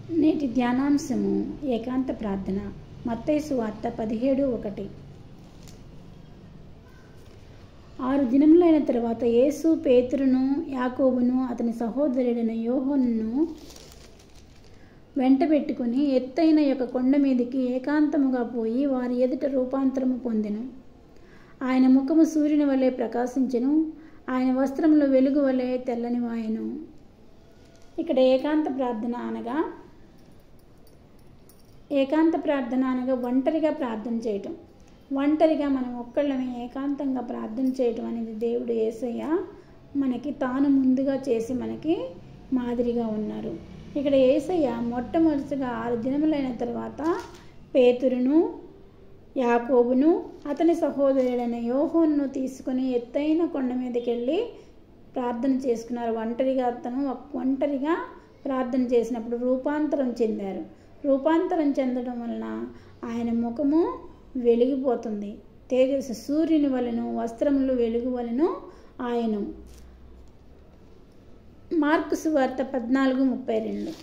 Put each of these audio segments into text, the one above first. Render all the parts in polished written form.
నేటి ధ్యానాంశము ఏకాంత ప్రార్థన. మత్తయి సువార్త 17:1. 6 దినములైన తరువాత యేసు పేతురును, యాకోబును, అతని సహోదరుడైన యోహానును వెంటబెట్టుకుని ఎత్తైన ఒక కొండ మీదికి ఏకాంతముగా పోయి వారి ఎదుట రూపాంతరము పొందెను. ఆయన ముఖము సూర్యుని వలె ప్రకాశించెను, ఆయన వస్త్రములు వెలుగు వలె తెల్లనివాయెను. ఇక్కడ ఏకాంత ప్రార్థన అనగా ఒంటరిగా ప్రార్థన చేయటం. ఒంటరిగా మనం ఒక్కళ్ళమే ఏకాంతంగా ప్రార్థన చేయటం అనేది దేవుడు యేసయ్య మనకి తాను ముందుగా చేసి మనకి మాదిరిగా ఉన్నారు. ఇక్కడ యేసయ్య మొట్టమొదటిగా 6 దినములైన తర్వాత పేతురును, యాకోబును, అతని సహోదరుడైన యోహానును తీసుకొని ఎత్తైన కొండ మీదకి వెళ్ళి ప్రార్థన చేసుకున్నారు. ఒంటరిగా ప్రార్థన చేసినప్పుడు రూపాంతరం చెందారు. రూపాంతరం చెందడం వలన ఆయన ముఖము వెలిగిపోతుంది. తేజస్సు సూర్యుని వలెను, వస్త్రములు వెలుగు వలెను ఆయను. మార్కు సువార్త 14:32.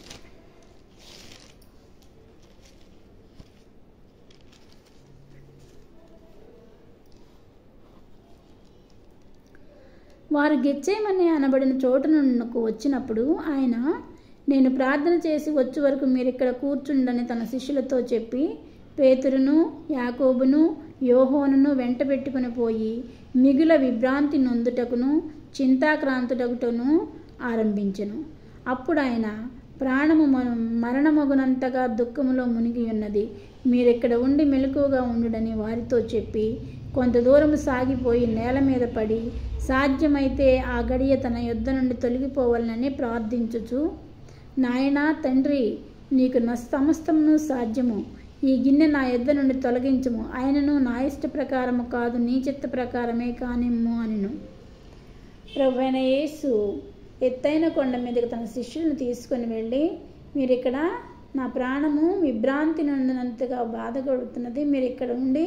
వారు గెత్సేమనే అనబడిన చోటునకు వచ్చినప్పుడు ఆయన, నేను ప్రార్థన చేసి వచ్చే వరకు మీరు ఇక్కడ కూర్చుండని తన శిష్యులతో చెప్పి పేతురును, యాకోబును, యోహానును వెంటబెట్టుకుని పోయి మిగుల విభ్రాంతి నొందుటకును చింతాక్రాంతుటకును ఆరంభించెను. అప్పుడు ఆయన, ప్రాణము మరణమగునంతగా దుఃఖములో మునిగి ఉన్నది, మీరిక్కడ ఉండి మెలకువగా ఉండుడని వారితో చెప్పి కొంత దూరం సాగిపోయి నేల మీద పడి సాధ్యమైతే ఆ గడియ తన యొద్ద నుండి తొలగిపోవాలని ప్రార్థించుచు, నాయనా తండ్రి, నీకు సమస్తమును సాధ్యము, ఈ గిన్నె నా యొద్ద నుండి తొలగించుము, ఆయనను నా ఇష్ట ప్రకారము కాదు నీ చిత్త ప్రకారమే కానిమ్ము అనెను. ప్రభువైన యేసు ఎత్తైన కొండ మీదకి తన శిష్యులను తీసుకొని వెళ్ళి, మీరిక్కడ నా ప్రాణము విభ్రాంతి నొందినంతగా బాధపడుతున్నది, మీరు ఇక్కడ ఉండి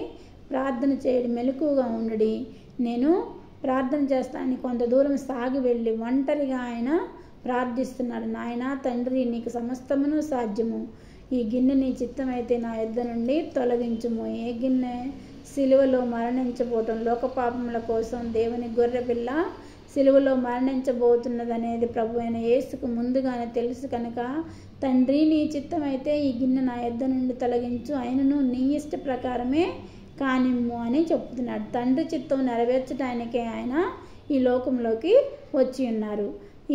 ప్రార్థన చేయడం మెలకువగా ఉండడి, నేను ప్రార్థన చేస్తానని కొంత దూరం సాగి వెళ్ళి ఒంటరిగా ఆయన ప్రార్థిస్తున్నాడు. నాయనా తండ్రి, నీకు సమస్తమును సాధ్యము, ఈ గిన్నె నీ చిత్తమైతే నా యొద్ద నుండి తొలగించుము. ఏ గిన్నె? సిలువలో మరణించబోవటం, లోకపాపముల కోసం దేవుని గొర్రెపిల్ల సిలువలో మరణించబోతున్నదనేది ప్రభు అయిన యేసుకు ముందుగానే తెలుసు కనుక, తండ్రి నీ చిత్తమైతే ఈ గిన్నె నా యొద్ద నుండి తొలగించు, ఆయనను నీ ఇష్ట ప్రకారమే కానిమ్ము అని చెప్తున్నాడు. తండ్రి చిత్తం నెరవేర్చడానికే ఆయన ఈ లోకంలోకి వచ్చి ఉన్నారు.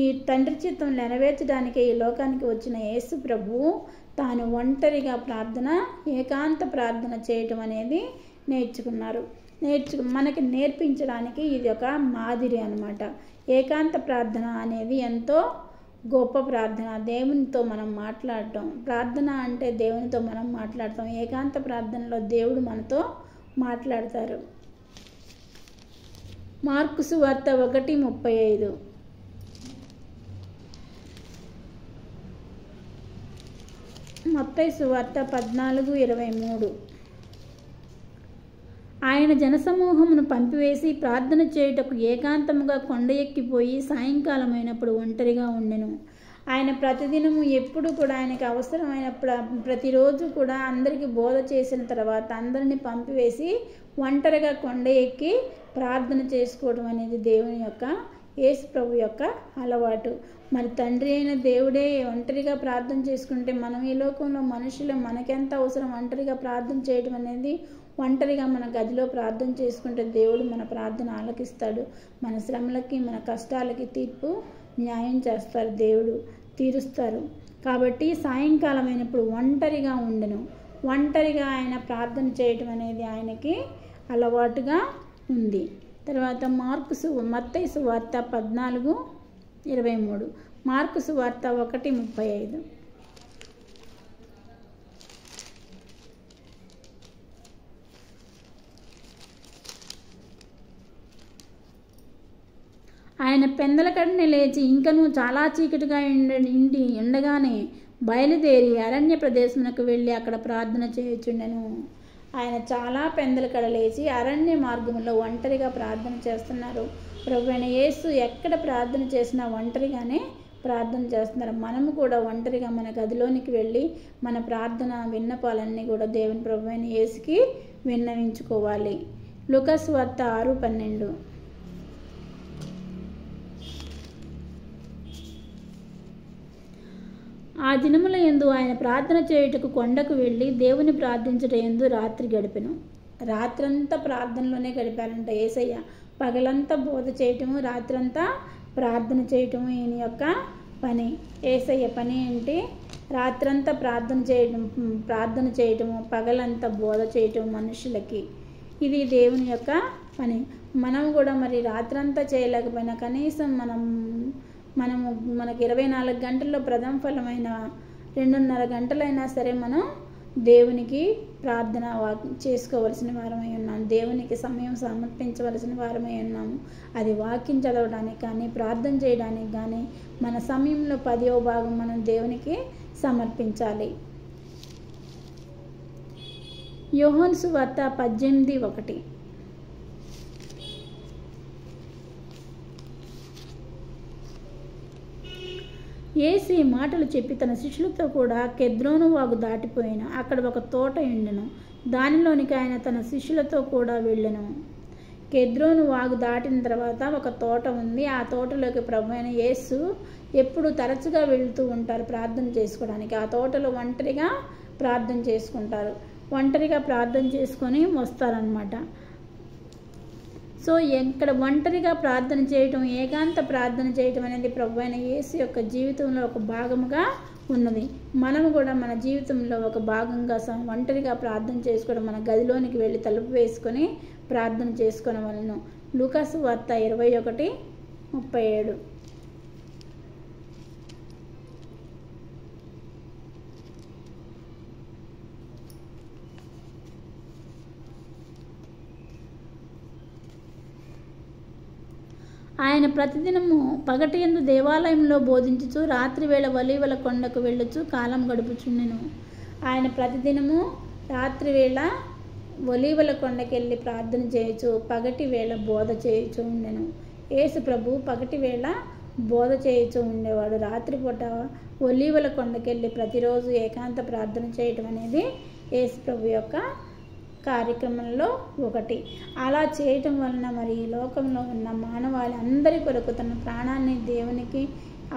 ఈ తండ్రి చిత్తం నెరవేర్చడానికే ఈ లోకానికి వచ్చిన యేసు ప్రభువు తాను ఒంటరిగా ఏకాంత ప్రార్థన చేయటం అనేది నేర్చుకున్నారు. మనకి నేర్పించడానికి ఇది ఒక మాదిరి అన్నమాట. ఏకాంత ప్రార్థన అనేది ఎంతో గొప్ప ప్రార్థన. దేవునితో మనం మాట్లాడటం. ప్రార్థన అంటే దేవునితో మనం మాట్లాడటం. ఏకాంత ప్రార్థనలో దేవుడు మనతో మాట్లాడతారు. మార్కు సువార్త 1:35. మత్తయి సువార్త 14:23. ఆయన జనసమూహమును పంపివేసి ప్రార్థన చేయుటకు ఏకాంతముగా కొండ ఎక్కిపోయి సాయంకాలమైనప్పుడు ఒంటరిగా ఉండెను. ఆయన ప్రతిదినము ఎప్పుడు కూడా ఆయనకి అవసరమైనప్పుడు ప్రతిరోజు కూడా అందరికీ బోధ చేసిన తర్వాత అందరినీ పంపివేసి ఒంటరిగా కొండ ఎక్కి ప్రార్థన చేసుకోవడం అనేది దేవుని యొక్క, యేసు ప్రభు యొక్క అలవాటు. మరి తండ్రి అయిన దేవుడే ఒంటరిగా ప్రార్థన చేసుకుంటే మనం ఈ లోకంలో మనుషులు మనకెంత అవసరం ఒంటరిగా ప్రార్థన చేయడం అనేది. ఒంటరిగా మన గదిలో ప్రార్థన చేసుకుంటే దేవుడు మన ప్రార్థన ఆలకిస్తాడు. మన శ్రమలకి, మన కష్టాలకి న్యాయం చేస్తారు, దేవుడు తీరుస్తారు. కాబట్టి సాయంకాలం అయినప్పుడు ఒంటరిగా ఉండెను. ఒంటరిగా ఆయన ప్రార్థన చేయటం అనేది ఆయనకి అలవాటుగా ఉంది. తర్వాత మత్తయి సువార్త 14:23. మార్కు సువార్త 1:35. ఆయన పెందలకడనే లేచి ఇంకనూ చాలా చీకటిగా ఉండగానే బయలుదేరి అరణ్య ప్రదేశమునకు వెళ్ళి అక్కడ ప్రార్థన చేయుచుండెను. ఆయన చాలా పెందలకడ లేచి అరణ్య మార్గంలో ఒంటరిగా ప్రార్థన చేస్తున్నారు. ప్రభువైన యేసు ఎక్కడ ప్రార్థన చేసినా ఒంటరిగానే ప్రార్థన చేస్తున్నారు. మనము కూడా ఒంటరిగా మన గదిలోనికి వెళ్ళి మన ప్రార్థన విన్నపాలన్నీ కూడా దేవుని ప్రభువైన యేసుకి విన్నవించుకోవాలి. లూకా సువార్త 6:12. ఆ దినముల యందు ఆయన ప్రార్థన చేయుటకు కొండకు వెళ్ళి దేవుని ప్రార్థించుట యందు రాత్రి గడిపెను. రాత్రంతా ప్రార్థనలోనే గడిపారంట యేసయ్య. పగలంతా బోధ చేయటము, రాత్రంతా ప్రార్థన చేయటము ఈయన యొక్క పని. యేసయ్య పని ఏంటి? రాత్రంతా ప్రార్థన చేయటము, పగలంతా బోధ చేయటము మనుషులకి. ఇది దేవుని యొక్క పని. మనం కూడా మరి రాత్రంతా చేయలేకపోయినా కనీసం మనకి 24 గంటల్లో ప్రథమ ఫలమైన 2.5 గంటలైనా సరే మనం దేవునికి ప్రార్థన చేసుకోవలసిన వారమై ఉన్నాము. దేవునికి సమయం సమర్పించవలసిన వారమై ఉన్నాము. అది వాక్యం చదవడానికి కానీ ప్రార్థన చేయడానికి కానీ మన సమయంలో 10వ భాగం మనం దేవునికి సమర్పించాలి. యోహాను సువార్త 18:1. యేసు ఈ మాటలు చెప్పి తన శిష్యులతో కూడా కెద్రోను వాగు దాటిపోయిన అక్కడ ఒక తోట ఉండెను. దానిలోనికి ఆయన తన శిష్యులతో కూడా వెళ్ళెను. కెద్రోను వాగు దాటిన తర్వాత ఒక తోట ఉంది. ఆ తోటలోకి ప్రభువైన యేసు ఎప్పుడు తరచుగా వెళుతూ ఉంటారు ప్రార్థన చేసుకోవడానికి. ఆ తోటలో ఒంటరిగా ప్రార్థన చేసుకుంటారు. ఒంటరిగా ప్రార్థన చేసుకొని వస్తారనమాట. సో ఇక్కడ ఒంటరిగా ప్రార్థన చేయటం, ఏకాంత ప్రార్థన చేయటం అనేది ప్రభువైన యేసు యొక్క జీవితంలో ఒక భాగముగా ఉన్నది. మనము కూడా మన జీవితంలో ఒక భాగంగా ఒంటరిగా ప్రార్థన చేసుకోవడం, మన గదిలోనికి వెళ్ళి తలుపు వేసుకొని ప్రార్థన చేసుకోవడం. లూకా సువార్త 21:37. ఆయన ప్రతిదినము పగటియందు దేవాలయంలో బోధించుచు రాత్రి వేళ ఒలీవల కొండకు వెళ్ళుచు కాలం గడుపుచుండెను. ఆయన ప్రతిదినము రాత్రి వేళ ఒలీవల కొండకి వెళ్ళి ప్రార్థన చేయొచ్చు, పగటి వేళ బోధ చేయొచ్చు ఉండెను. యేసు ప్రభు పగటి వేళ బోధ చేయొచ్చు ఉండేవాడు. రాత్రిపూట ఒలీవల కొండకి వెళ్ళి ప్రతిరోజు ఏకాంత ప్రార్థన చేయటం అనేది యేసు ప్రభు యొక్క కార్యక్రమంలో ఒకటి. అలా చేయటం వలన మరి ఈ లోకంలో ఉన్న మానవాళి అందరి కొరకు తన ప్రాణాన్ని దేవునికి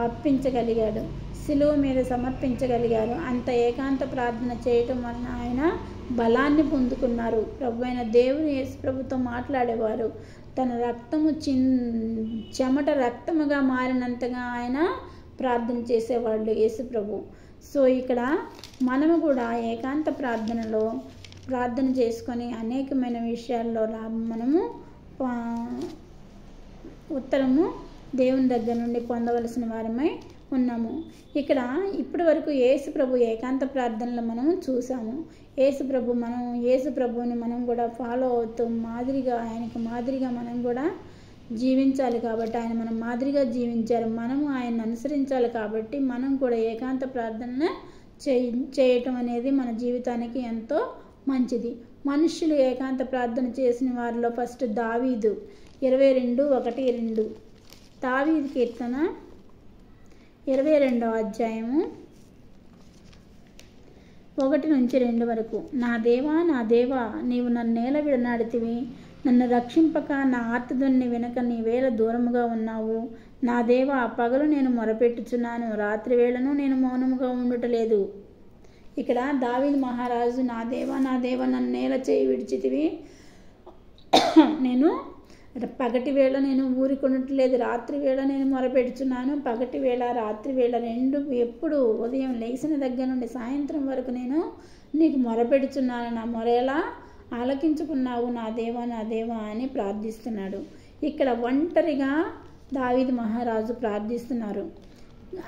అర్పించగలిగాడు, శిలువ మీద సమర్పించగలిగారు. అంత ఏకాంత ప్రార్థన చేయటం వలన ఆయన బలాన్ని పొందుకున్నారు. ప్రభువైన దేవుని యేసు ప్రభుతో మాట్లాడేవారు. తన రక్తము చెమట రక్తముగా మారినంతగా ఆయన ప్రార్థన చేసేవాళ్ళు యేసు ప్రభు. సో ఇక్కడ మనము కూడా ఏకాంత ప్రార్థనలో ప్రార్థన చేసుకొని అనేకమైన విషయాల్లో మనము ఉత్తరము దేవుని దగ్గర నుండి పొందవలసిన వారమై ఉన్నాము. ఇక్కడ ఇప్పటి వరకు యేసు ప్రభు ఏకాంత ప్రార్థనలు మనం చూసాము. యేసు ప్రభుని మనం కూడా ఫాలో అవుతూ ఆయనకు మాదిరిగా మనం కూడా జీవించాలి. కాబట్టి ఆయన మనం మాదిరిగా జీవించారు. మనము ఆయన్ని అనుసరించాలి. కాబట్టి మనం కూడా ఏకాంత ప్రార్థన చేయటం అనేది మన జీవితానికి ఎంతో మంచిది. మనుష్యులు ఏకాంత ప్రార్థన చేసిన వారిలో ఫస్ట్ దావీదు 22:1-2. దావీదు కీర్తన 22వ అధ్యాయము 1-2 వరకు. నా దేవా నా దేవా, నీవు నన్నేల విడనాడితివి, నన్ను రక్షింపక నా ఆర్తధ్వని వినక నీవేళ దూరముగా ఉన్నావు. నా దేవా, పగలు నేను మొరపెట్టుచున్నాను, రాత్రి వేళను నేను మౌనముగా ఉండటలేదు. ఇక్కడ దావీదు మహారాజు నా దేవా నన్నేల చేయి విడిచితివి, నేను పగటి వేళ నేను ఊరికొనట్లేదు, రాత్రి వేళ నేను మొరపెడుచున్నాను. పగటి వేళ రాత్రి వేళ రెండు ఎప్పుడు ఉదయం లేచిన దగ్గర నుండి సాయంత్రం వరకు నేను నీకు మొరపెడుచున్నాను. నా మొరేలా ఆలకించుకున్నావు నా దేవా అని ప్రార్థిస్తున్నాడు. ఇక్కడ ఒంటరిగా దావీదు మహారాజు ప్రార్థిస్తున్నారు.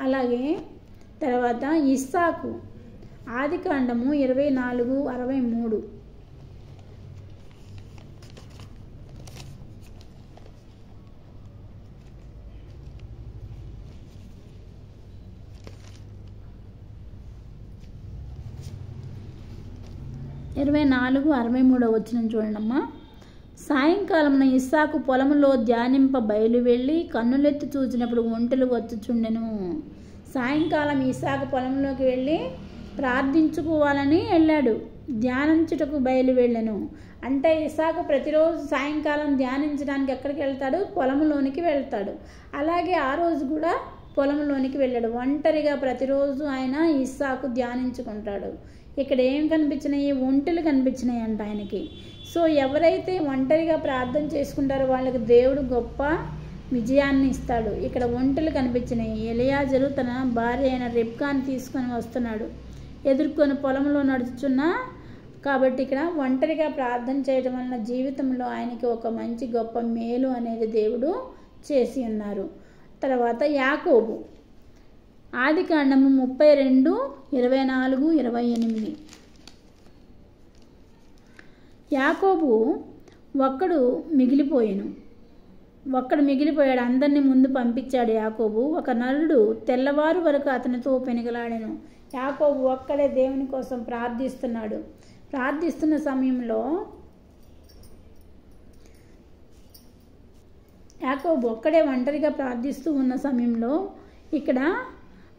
అలాగే తర్వాత ఇస్సాకు ఆదికాండము 24:63. వచనం చూడండమ్మా. సాయంకాలమున ఇస్సాకు పొలములో ధ్యానింప బయలు వెళ్ళి కన్నులెత్తి చూసినప్పుడు ఒంటెలు వచ్చుచుండెను. సాయంకాలం ఇస్సాకు పొలంలోకి వెళ్ళి ప్రార్థించుకోవాలని వెళ్ళాడు. ధ్యానించుటకు బయలు వెళ్ళాను అంటే ఇస్సాకు ప్రతిరోజు సాయంకాలం ధ్యానించడానికి ఎక్కడికి వెళ్తాడు? పొలంలోనికి వెళ్తాడు. అలాగే ఆ రోజు కూడా పొలంలోనికి వెళ్ళాడు. ఒంటరిగా ప్రతిరోజు ఆయన ఇస్సాకు ధ్యానించుకుంటాడు. ఇక్కడ ఏం కనిపించినాయి? ఒంటెలు కనిపించినాయి అంట ఆయనకి. సో ఎవరైతే ఒంటరిగా ప్రార్థన చేసుకుంటారో వాళ్ళకి దేవుడు గొప్ప విజయాన్ని ఇస్తాడు. ఇక్కడ ఒంటెలు కనిపించినాయి. ఎలియాజరు తన భార్య అయిన రెబ్కాని తీసుకొని వస్తున్నాడు. ఎదుర్కొని పొలంలో నడుచుచున్నా కాబట్టి ఇక్కడ ఒంటరిగా ప్రార్థన చేయడం వలన జీవితంలో ఆయనకి ఒక మంచి గొప్ప మేలు అనేది దేవుడు చేసి ఉన్నారు. తర్వాత యాకోబు ఆదికాండము 32, 24, 28. యాకోబు ఒక్కడు మిగిలిపోయాడు. అందరినీ ముందు పంపించాడు యాకోబు. ఒక నరుడు తెల్లవారు వరకు అతనితో పెనుగలాడెను. యాకోబు ఒక్కడే దేవుని కోసం ప్రార్థిస్తున్నాడు. ప్రార్థిస్తున్న సమయంలో యాకోబు ఒక్కడే ఒంటరిగా ప్రార్థిస్తూ ఉన్న సమయంలో ఇక్కడ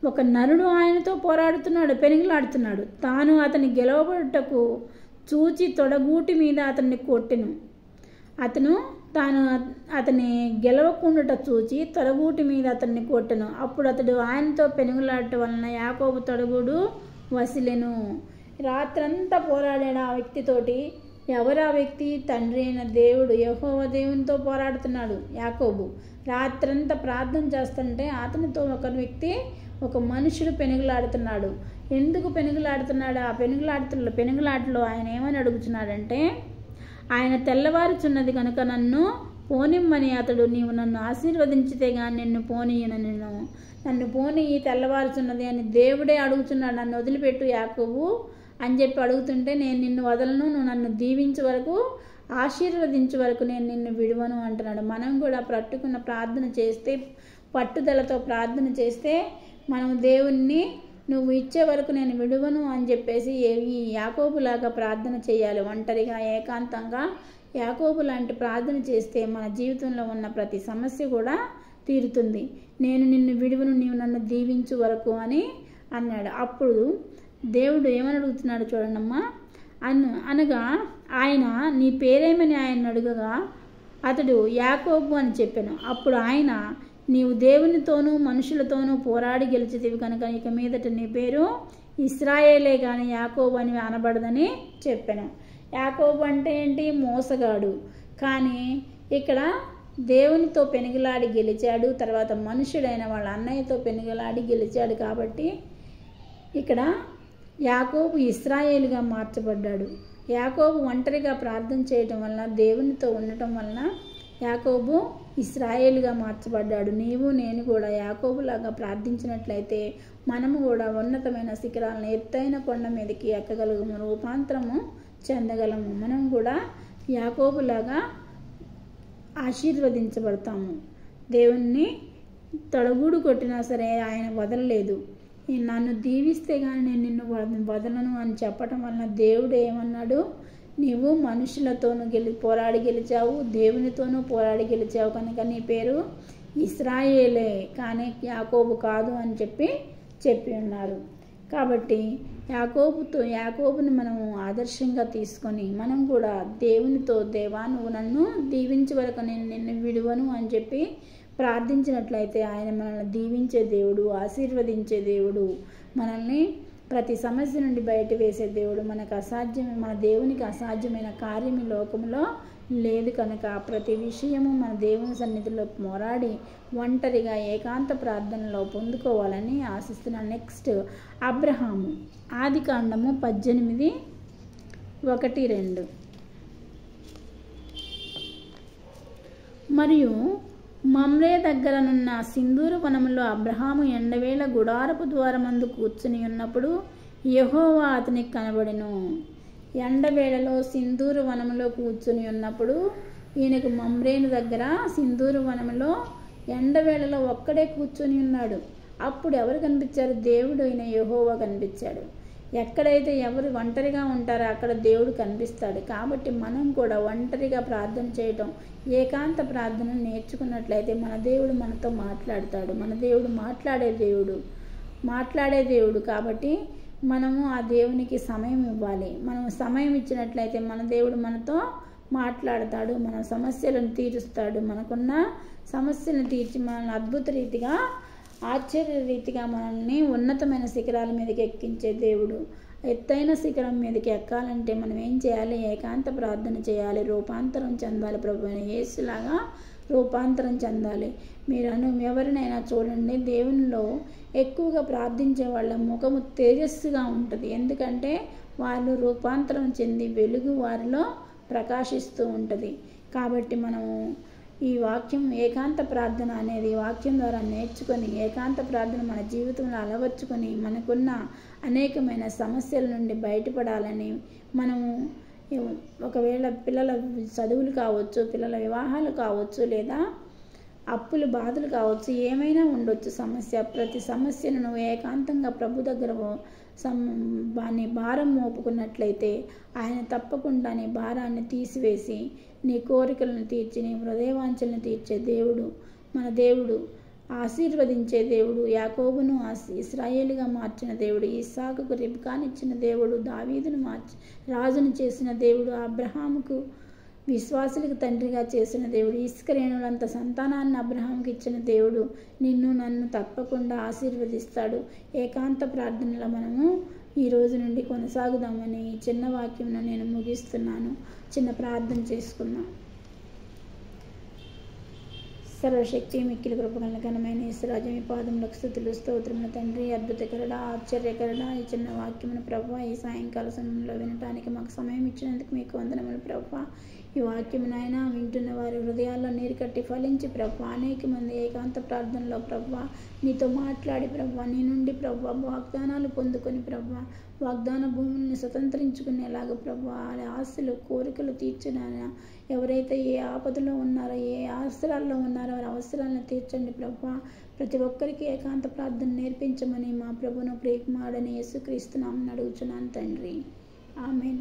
ఒక నరుడు ఆయనతో పోరాడుతున్నాడు, పెనుగులాడుతున్నాడు. తాను అతని గెలవబడుటకు చూచి తొడగూటి మీద అతన్ని కొట్టెను. అతని గెలవకుండుట చూచి తొడగూటి మీద అతన్ని కొట్టెను. అప్పుడు అతడు ఆయనతో పెనుగులాడటం వలన యాకోబు తొడగూడు వసిలెను. రాత్రంతా పోరాడాడు ఆ వ్యక్తితోటి. ఎవరు ఆ వ్యక్తి? తండ్రి అయిన దేవుడు, యెహోవా దేవునితో పోరాడుతున్నాడు యాకోబు. రాత్రంతా ప్రార్థన చేస్తుంటే అతనితో ఒక మనుషుడు పెనుగులాడుతున్నాడు. ఎందుకు పెనుగులాడుతున్నాడు? ఆ పెనుగులాటలో ఆయన ఏమని అడుగుతున్నాడంటే, ఆయన తెల్లవారుచున్నది కనుక నన్ను పోనిమ్మని అతడు, నీవు నన్ను ఆశీర్వదించితే కానీ నిన్ను పోనీయను, నన్ను పోనీయి తెల్లవారుచున్నది అని దేవుడే అడుగుతున్నాడు. నన్ను వదిలిపెట్టు యాకోబు అని చెప్పి అడుగుతుంటే, నేను నిన్ను వదలను, నువ్వు నన్ను దీవించే వరకు, ఆశీర్వదించే వరకు నేను నిన్ను విడువను అంటున్నాడు. మనం కూడా పట్టుదలతో ప్రార్థన చేస్తే మనం దేవుణ్ణి నువ్వు ఇచ్చే వరకు నేను విడువను అని చెప్పేసి ఈ యాకోబులాగా ప్రార్థన చేయాలి. ఒంటరిగా ఏకాంతంగా యాకోబు లాంటి ప్రార్థన చేస్తే మన జీవితంలో ఉన్న ప్రతి సమస్య కూడా తీరుతుంది. నేను నిన్ను విడువను, నీవు నన్ను దీవించు వరకు అని అన్నాడు. అప్పుడు దేవుడు ఏమని అడుగుతున్నాడు చూడండమ్మా. అనగా ఆయన నీ పేరేమని ఆయన అడుగగా అతడు యాకోబు అని చెప్పాను. అప్పుడు ఆయన, నీవు దేవునితోనూ మనుషులతోనూ పోరాడి గెలిచితివి కనుక ఇక మీదట నీ పేరు ఇశ్రాయేలే కానీ యాకోబు అని అనబడదని చెప్పాను. యాకోబు అంటే ఏంటి? మోసగాడు. కానీ ఇక్కడ దేవునితో పెనుగులాడి గెలిచాడు. తర్వాత మనుషుడైన వాళ్ళ అన్నయ్యతో పెనుగులాడి గెలిచాడు. కాబట్టి ఇక్కడ యాకోబు ఇశ్రాయేలుగా మార్చబడ్డాడు. యాకోబు ఒంటరిగా ప్రార్థన చేయటం వలన, దేవునితో ఉండటం వలన యాకోబు ఇశ్రాయేలుగా మార్చబడ్డాడు. నీవు నేను కూడా యాకోబులాగా ప్రార్థించినట్లయితే మనము కూడా ఉన్నతమైన శిఖరాలను, ఎత్తైన కొండ మీదకి ఎక్కగలము, రూపాంతరము చెందగలము. మనం కూడా యాకోబులాగా ఆశీర్వదించబడతాము. దేవుణ్ణి తొడగూడు కొట్టినా సరే ఆయన వదలలేదు. నన్ను దీవిస్తే కానీ నేను నిన్ను వదలను అని చెప్పటం వలన దేవుడు ఏమన్నాడు? నీవు మనుషులతోనూ పోరాడి గెలిచావు, దేవునితోనూ పోరాడి గెలిచావు కనుక నీ పేరు ఇశ్రాయేలే కానీ యాకోబు కాదు అని చెప్పి ఉన్నారు. కాబట్టి యాకోబుని మనము ఆదర్శంగా తీసుకొని మనం కూడా దేవునితో, దేవా నువ్వు నన్ను దీవించే వరకు నేను నిన్ను విడువను అని చెప్పి ప్రార్థించినట్లయితే ఆయన మనల్ని దీవించే దేవుడు, ఆశీర్వదించే దేవుడు, మనల్ని ప్రతి సమస్య నుండి బయట వేసే దేవుడు. మన దేవునికి అసాధ్యమైన కార్యం ఈ లోకంలో లేదు కనుక ప్రతి విషయము మన దేవుని సన్నిధిలో పోరాడి ఒంటరిగా ఏకాంత ప్రార్థనలో పొందుకోవాలని ఆశిస్తున్నాను. నెక్స్ట్ అబ్రహాము ఆదికాండము 18, 1, 2. మరియు మమ్రే దగ్గరనున్న సింధూర వనములో అబ్రహాము ఎండవేళ గుడారపు ద్వారమందు కూర్చుని ఉన్నప్పుడు యెహోవా అతనికి కనబడెను. ఎండవేళలో సింధూర వనములో కూర్చుని ఉన్నప్పుడు ఈయనకు మమ్రేను దగ్గర సింధూర వనములో ఎండవేళలో ఒక్కడే కూర్చొని ఉన్నాడు. అప్పుడు ఎవరు కనిపించారు? దేవుడు అయిన యెహోవా కనిపించాడు. ఎక్కడైతే ఎవరు ఒంటరిగా ఉంటారో అక్కడ దేవుడు కనిపిస్తాడు. కాబట్టి మనం కూడా ఒంటరిగా ప్రార్థన చేయటం, ఏకాంత ప్రార్థన నేర్చుకున్నట్లయితే మన దేవుడు మనతో మాట్లాడతాడు. మన దేవుడు మాట్లాడే దేవుడు కాబట్టి మనము ఆ దేవునికి సమయం ఇవ్వాలి. మనం సమయం ఇచ్చినట్లయితే మన దేవుడు మనతో మాట్లాడతాడు, మన సమస్యలను తీరుస్తాడు. మనకున్న సమస్యలను తీర్చి మనల్ని అద్భుత రీతిగా, ఆశ్చర్య రీతిగా మనల్ని ఉన్నతమైన శిఖరాల మీదకి ఎక్కించే దేవుడు. ఎత్తైన శిఖరం మీదకి ఎక్కాలంటే మనం ఏం చేయాలి? ఏకాంత ప్రార్థన చేయాలి, రూపాంతరం చెందాలి. ప్రభువైన యేసులాగా రూపాంతరం చెందాలి. మీరు ఎవరినైనా చూడండి, దేవునిలో ఎక్కువగా ప్రార్థించే వాళ్ళ ముఖము తేజస్సుగా ఉంటుంది. ఎందుకంటే వాళ్ళు రూపాంతరం చెంది వెలుగు వారిలో ప్రకాశిస్తూ ఉంటుంది. కాబట్టి మనము ఈ వాక్యం, ఏకాంత ప్రార్థన అనేది వాక్యం ద్వారా నేర్చుకొని ఏకాంత ప్రార్థన మన జీవితంలో అలవర్చుకొని మనకున్న అనేకమైన సమస్యల నుండి బయటపడాలని, మనము ఒకవేళ పిల్లల చదువులు కావచ్చు, పిల్లల వివాహాలు కావచ్చు, లేదా అప్పులు బాధలు కావచ్చు, ఏమైనా ఉండొచ్చు సమస్య. ప్రతి సమస్యను నువ్వు ఏకాంతంగా ప్రభు దగ్గర నీ భారం మోపుకున్నట్లయితే ఆయన తప్పకుండా నీ భారాన్ని తీసివేసి నీ కోరికలను తీర్చి నీ హృదయవాంఛలను తీర్చే దేవుడు మన దేవుడు. ఆశీర్వదించే దేవుడు, యాకోబును ఇశ్రాయేలుగా మార్చిన దేవుడు, ఇస్సాకుకు రిబ్కానిచ్చిన దేవుడు, దావీదును రాజును చేసిన దేవుడు, అబ్రహాముకు విశ్వాసులకు తండ్రిగా చేసిన దేవుడు, ఇస్కరేణులంత సంతానాన్ని అబ్రహాంకి ఇచ్చిన దేవుడు నిన్ను నన్ను తప్పకుండా ఆశీర్వదిస్తాడు. ఏకాంత ప్రార్థనలో మనము ఈ రోజు నుండి కొనసాగుదామని ఈ చిన్న వాక్యంలో నేను ముగిస్తున్నాను. చిన్న ప్రార్థన చేసుకుందాం. సర్వశక్తి మిక్కిలి కృపగల ఘనమైన యేసురాజు, మీ పాదములకు స్తుతులు స్తోత్రములు తండ్రి. అద్భుతకరుడ, ఆశ్చర్యకరుడ, ఈ చిన్న వాక్యమును ప్రభువా ఈ సాయంకాల సమయంలో వినటానికి మాకు సమయం ఇచ్చినందుకు మీకు వందనములు ప్రభువా. ఈ వాక్యము నాయన వింటున్న వారి హృదయాల్లో నీరు కట్టి ఫలించి ప్రభువా, అనేక మంది ఏకాంత ప్రార్థనలో ప్రభువా నీతో మాట్లాడి ప్రభువా, నీ నుండి ప్రభువా వాగ్దానాలు పొందుకొని ప్రభువా వాగ్దాన భూముల్ని స్వతంత్రించుకునేలాగా ప్రభువా ఆశలు కోరికలు తీర్చిన ఎవరైతే ఏ ఆపదలో ఉన్నారో, ఏ అవసరాల్లో ఉన్నారో వారి అవసరాలను తీర్చండి ప్రభువా. ప్రతి ఒక్కరికి ఏకాంత ప్రార్థన నేర్పించమని మా ప్రభువును ప్రేమాడని యేసుక్రీస్తు నామమున అడుగుచున్నాను తండ్రి. ఆమేన్.